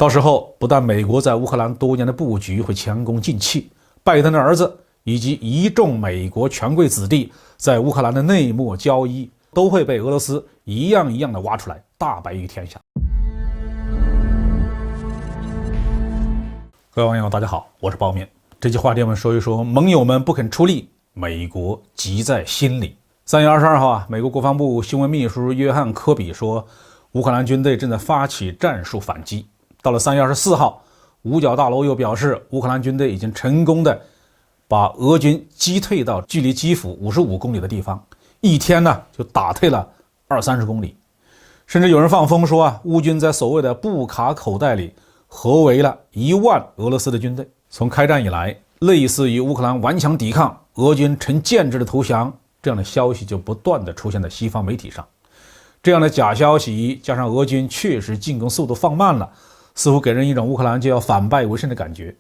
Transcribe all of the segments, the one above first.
到时候不但美国在乌克兰多年的布局会前功尽弃，拜登的儿子以及一众美国权贵子弟在乌克兰的内幕交易都会被俄罗斯一样一样的挖出来，大白于天下。各位网友大家好，我是包面。这期话题我们说一说盟友们不肯出力，美国急在心里。3月22号美国国防部新闻秘书约翰科比说，乌克兰军队正在发起战术反击。到了3月24号，五角大楼又表示，乌克兰军队已经成功的把俄军击退到距离基辅55公里的地方，一天呢就打退了20-30公里。甚至有人放风说乌军在所谓的布卡口袋里合围了1万俄罗斯的军队。从开战以来，类似于乌克兰顽强抵抗，俄军成建制的投降这样的消息就不断的出现在西方媒体上。这样的假消息加上俄军确实进攻速度放慢了，似乎给人一种乌克兰就要反败为胜的感觉。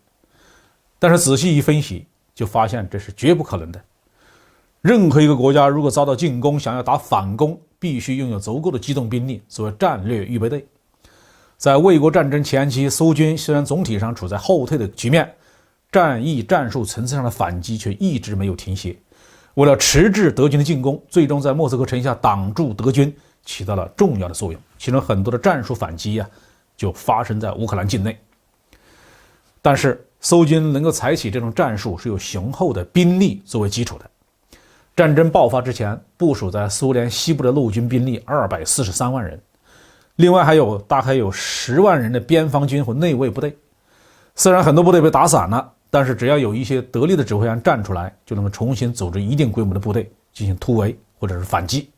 但是仔细一分析，就发现这是绝不可能的。任何一个国家如果遭到进攻，想要打反攻，必须拥有足够的机动兵力，作为战略预备队。在卫国战争前期，苏军虽然总体上处在后退的局面，战役战术层次上的反击却一直没有停歇。为了迟滞德军的进攻，最终在莫斯科城下挡住德军，起到了重要的作用。其中很多的战术反击就发生在乌克兰境内。但是苏军能够采取这种战术是有雄厚的兵力作为基础的。战争爆发之前，部署在苏联西部的陆军兵力243万人，另外还有大概有10万人的边防军和内卫部队。虽然很多部队被打散了，但是只要有一些得力的指挥官站出来，就能够重新组织一定规模的部队进行突围或者是反击。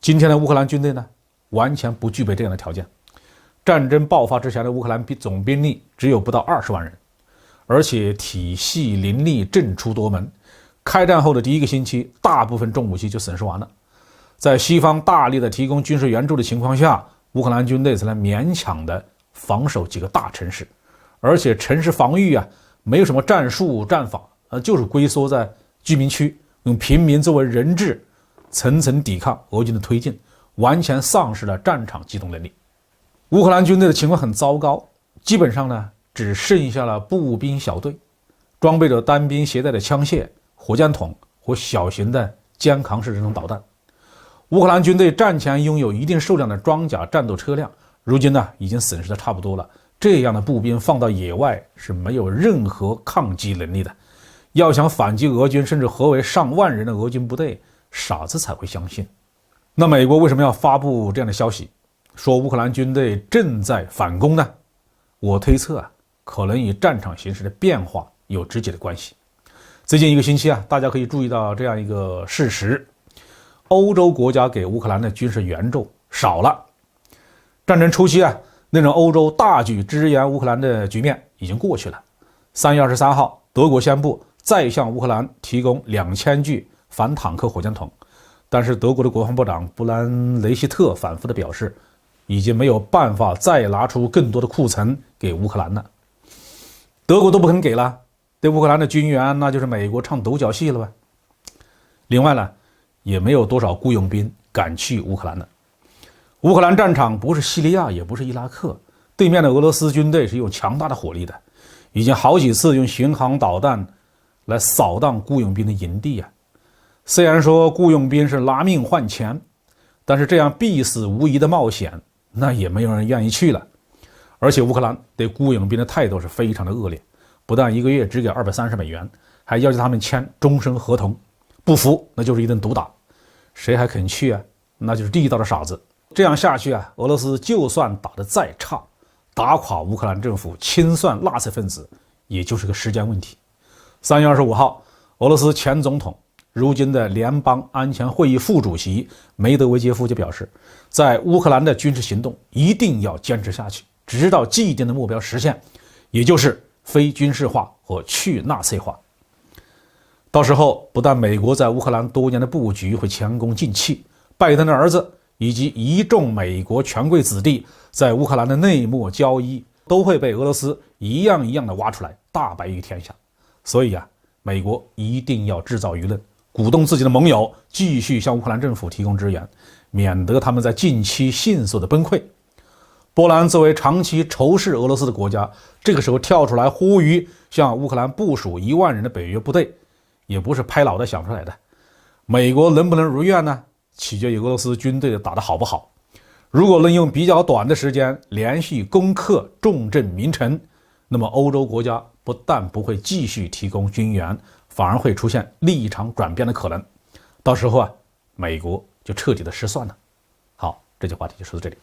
今天的乌克兰军队呢，完全不具备这样的条件。战争爆发之前的乌克兰总兵力只有不到20万人，而且体系林立，阵出多门。开战后的第一个星期，大部分重武器就损失完了。在西方大力的提供军事援助的情况下，乌克兰军队才能勉强的防守几个大城市，而且城市防御没有什么战术战法，就是龟缩在居民区，用平民作为人质，层层抵抗俄军的推进，完全丧失了战场机动能力。乌克兰军队的情况很糟糕，基本上只剩下了步兵小队，装备着单兵携带的枪械、火箭筒和小型的肩扛式这种导弹。乌克兰军队战前拥有一定数量的装甲战斗车辆，如今已经损失的差不多了。这样的步兵放到野外是没有任何抗击能力的，要想反击俄军甚至合围上万人的俄军部队，傻子才会相信。那美国为什么要发布这样的消息，说乌克兰军队正在反攻呢？我推测可能与战场形势的变化有直接的关系。最近一个星期大家可以注意到这样一个事实，欧洲国家给乌克兰的军事援助少了。战争初期那种欧洲大举支援乌克兰的局面已经过去了。3月23号，德国宣布再向乌克兰提供2000具反坦克火箭筒，但是德国的国防部长布兰雷希特反复的表示，已经没有办法再拿出更多的库存给乌克兰了。德国都不肯给了，对乌克兰的军援那就是美国唱独角戏了呗。另外也没有多少雇佣兵敢去乌克兰了。乌克兰战场不是叙利亚，也不是伊拉克，对面的俄罗斯军队是有强大的火力的，已经好几次用巡航导弹来扫荡雇佣兵的营地虽然说雇佣兵是拿命换钱，但是这样必死无疑的冒险，那也没有人愿意去了。而且乌克兰对雇佣兵的态度是非常的恶劣，不但一个月只给230美元，还要求他们签终身合同，不服那就是一顿毒打。谁还肯去那就是地道的傻子。这样下去俄罗斯就算打得再差，打垮乌克兰政府，清算纳粹分子，也就是个时间问题。3月25号，俄罗斯前总统，如今的联邦安全会议副主席梅德韦杰夫就表示，在乌克兰的军事行动一定要坚持下去，直到既定的目标实现，也就是非军事化和去纳粹化。到时候不但美国在乌克兰多年的布局会前功尽弃，拜登的儿子以及一众美国权贵子弟在乌克兰的内幕交易都会被俄罗斯一样一样的挖出来，大白于天下。所以美国一定要制造舆论，鼓动自己的盟友继续向乌克兰政府提供支援，免得他们在近期迅速的崩溃。波兰作为长期仇视俄罗斯的国家，这个时候跳出来呼吁向乌克兰部署1万人的北约部队，也不是拍脑袋想出来的。美国能不能如愿呢？取决于俄罗斯军队打得好不好。如果能用比较短的时间连续攻克重镇名城，那么欧洲国家不但不会继续提供军援，反而会出现立场转变的可能。到时候美国就彻底的失算了。好，这期话题就说到这里。